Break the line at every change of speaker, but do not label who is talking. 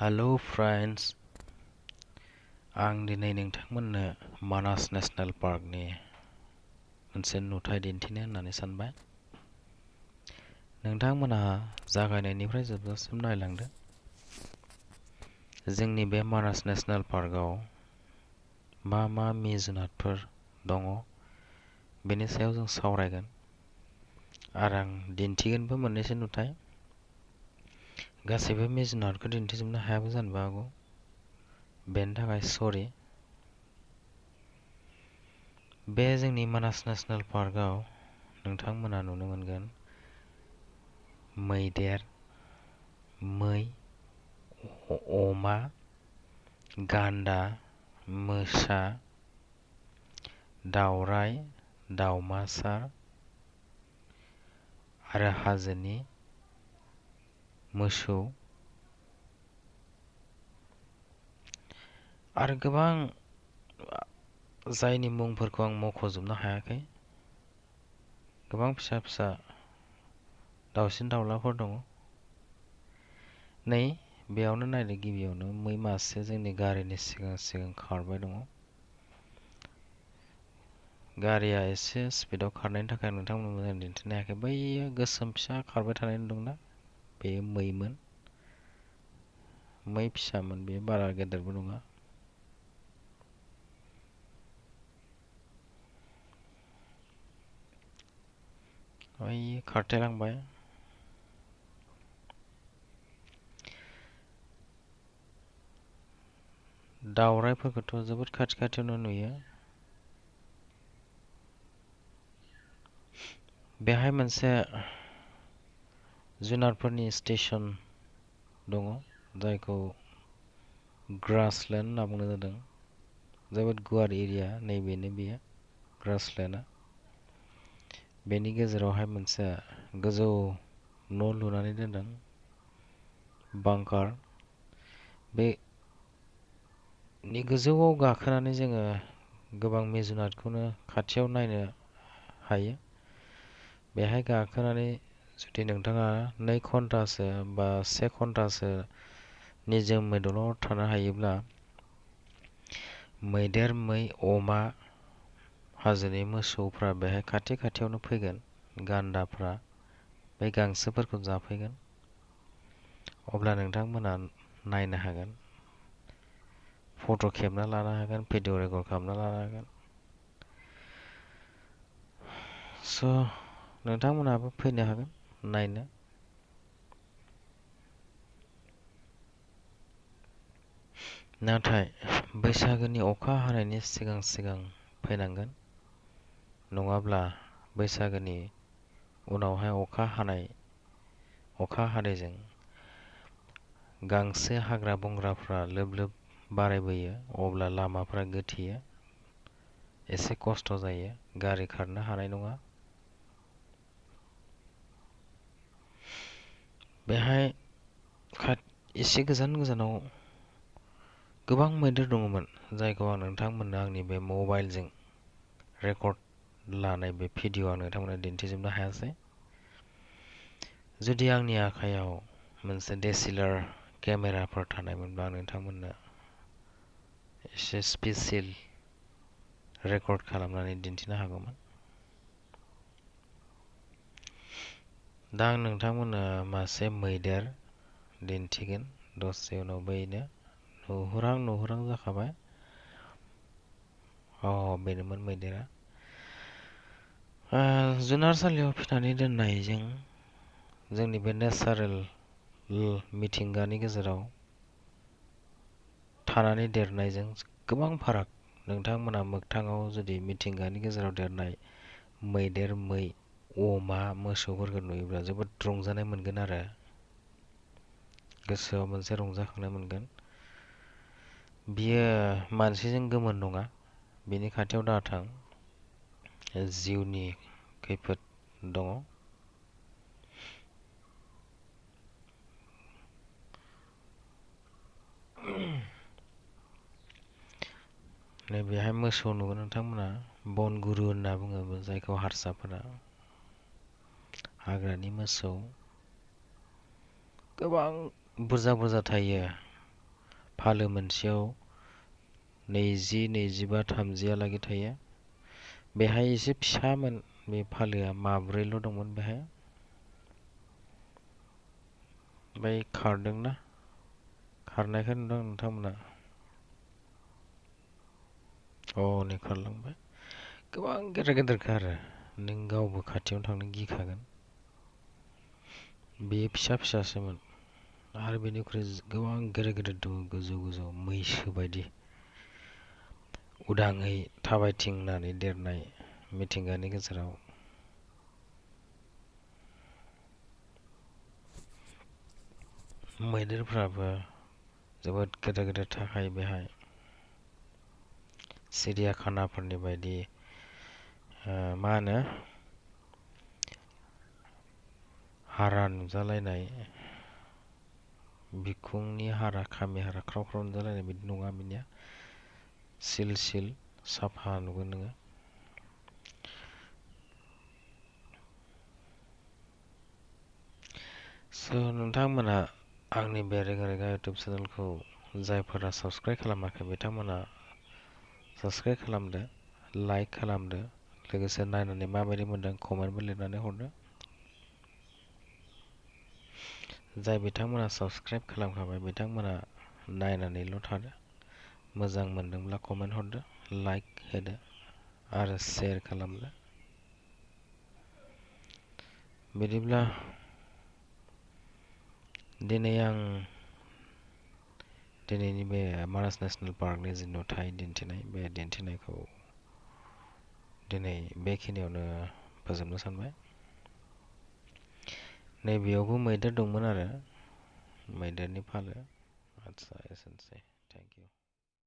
Hello friends, आं दिनै नोंथांमोननो मानास national पार्कनि मोनसे नुथाय दिन्थिनो होननानै सानबाय। नोंथांमोनहा जागायनायनिफ्राय जोबजासिम नायलांदो। जोंनि बे मानास नेशनेल पार्कआव मा जुनादफोर दङ बेनि सायाव जों सावरायगोन आरो आं दिन्थिगोनबो मोननैसो नुथाय। गासैबो जुनादखौ दिन्थिजोबनो हायाबो जानोबो हागौ, बेनि थाखाय सरि। बे जोंनि मानास नेशनेल पार्कआव नोंथांमोना नुनो मोनगोन मैदेर, मै, अमा, गान्दा, मोसा, दावराइ, दावमासार आरो हाजोनि मोसौ आरो गोबां जायनि मुंफोरखौ आं मख'जोबनो हायाखै। गोबां फिसा फिसा दाउसिन दाउलाफोर दङ। नै बेयावनो नायदो, गिबियावनो मै मासे जोंनि गारिनि सिगां सिगां खारबाय दङ। गारिया एसे स्पिडाव खारनायनि थाखाय नोंथांमोननो मोजां दिन्थिनो हायाखै। बैयो गोसोम फिसा खारबाय थानाय नुदोंना, बेयो मैमोन। मै फिसामोन, बेयो बारा गेदेरबो नङा। बैयो खारथेलांबाय। दावराइफोरखौथ' जोबोद खाथि खाथियावनो नुयो। बेहाय मोनसे जुनारफोरनि स्टेसन दङ, जायखौ ग्रासलेण्ड होनना बुंनाय जादों। जोबोद गुवार एरिया, नैबेनो बेयो ग्रासलेण्डआ। बेनि गेजेरावहाय मोनसे गोजौ न' लुनानै दोनदों, बांकार। बेनि गोजौआव गाखोनानै जोङो गोबां जुनादखौनो खाथियाव नायनो हायो। बेहाय गाखोनानै जुदि नोंथाङा 2 घन्टासो बा 1 घन्टासो निजोमै दलर थानो हायोब्ला मैदेर, मै, अमा, हाजोनि मोसौफ्रा बेहाय खाथि खाथियावनो फैगोन। गान्दाफ्रा बे गांसोफोरखौ जाफैगोन। अब्ला नोंथांमोना नायनो हागोन, फट' खेबना लानो हागोन, भिडिअ रेकर्ड खालामना लानो हागोन। नोंथांमोनहाबो फैनो हागोन नायनो। नाथाय बैसागोनि अखा हानायनि सिगां सिगां फैनांगोन, नङाब्ला बैसागोनि उनावहाय अखा हादैजों गांसो हाग्रा बंग्राफ्रा लोब लोब बारायबोयो। अब्ला लामाफ्रा गोथेयो, एसे खस्थ' जायो, गारि खारनो हानाय नङा। बेहाय एसे गोजानाव गोबां मैदेर दङमोन, जायखौ आं नोंथांमोननो आंनि बे मबाइलजों रेकर्ड लानाय बे भिडिअ आं नोंथांमोननो दिन्थिजोबनो हायासै। जुदि आंनि आखायाव मोनसे DSLR केमेराफोर थानायमोनब्ला आं नोंथांमोननो एसे स्पेसियल रेकर्ड खालामनानै दिन्थिनो हागौमोन। दा आं नोंथांमोननो मासे मैदेर दिन्थिगोन, दसे उनाव बैनो नुहुरां जाखाबाय। बेनोमोन मैदेरा। जुनारसालियाव फिनानै दोननायजों जोंनि बे नेचारेल मिथिंगानि गेजेराव थानानै देरनायजों गोबां फाराग। नोंथांमोना मोगथाङाव जुदि मिथिंगानि गेजेराव देरनाय मैदेर, मै, अमा, मोसौफोरखौ नुयोब्ला जोबोद रंजानाय मोनगोन आरो गोसोआव मोनसे रंजाखांनाय मोनगोन। बियो मानसिजों गोमोन नङा, बिनि खाथियाव दाथां, जिउनि खैफोद दङ। नैबेहाय मोसौ नुगोन नोंथांमोना, बनगुरु होनना बुङो जायखौ हारसाफोरा। हाग्रानि मोसौ गोबां बुरजा थायो। फालो मोनसेयाव 20, 25, 30हालागै थायो। बेहाय एसे फिसामोन बे फालोआ, माब्रैल' दंमोन बेहाय। ओमफ्राय खारदोंना? खारनायखौ नुदों नोंथांमोना? नै खारलांबाय। गोबां गेदेर गेदेर खारो, नों गावबो खाथियावनो थांनो गिखागोन। बेयो फिसा फिसासोमोन आरो बेनिख्रुइ गोबां गेदेर गेदेर दङ, गोजौ गोजौ मैसो बायदि उदाङै थाबायथिंनानै देरनाय मिथिंगानि गेजेराव। मैदेरफ्राबो जोबोद गेदेर गेदेर थाखायो बेहाय, सिरियाखानाफोरनि बायदि मा होनो हारा नुजालायनाय, बिखुंनि हारा, खामि हारा ख्राव ख्राव नुजालायनाय बिदि नङा बिनिया, सिल सिल साफा नुगोन नोङो। नोंथांमोना आंनि बे रेगा रेगा इउटुब चेनेलखौ जायफोरा साबस्क्राइब खालामाखै बिथांमोना साबस्क्राइब खालामदो, लाइक खालामदो, लोगोसे नायनानै माबायदि मोनदों कमेन्टबो लिरनानै हरदो। जाय बिथांमोना साबस्क्राइब खालामखाबाय बिथांमोना नायनानैल' थादो, मोजां मोनदोंब्ला कमेन्ट हरदो, लाइक होदो आरो शेयार खालामदो। बिदिब्ला दिनै आं दिनैनि बे मानास नेसनेल पार्कनि जि नुथाय दिन्थिनाय, बे दिन्थिनायखौ दिनै बेखिनियावनो फोजोबनो सानबाय। नैबेयावबो मैदेर दंमोन आरो, मैदेरनि फालो। आदसा एसेनोसै।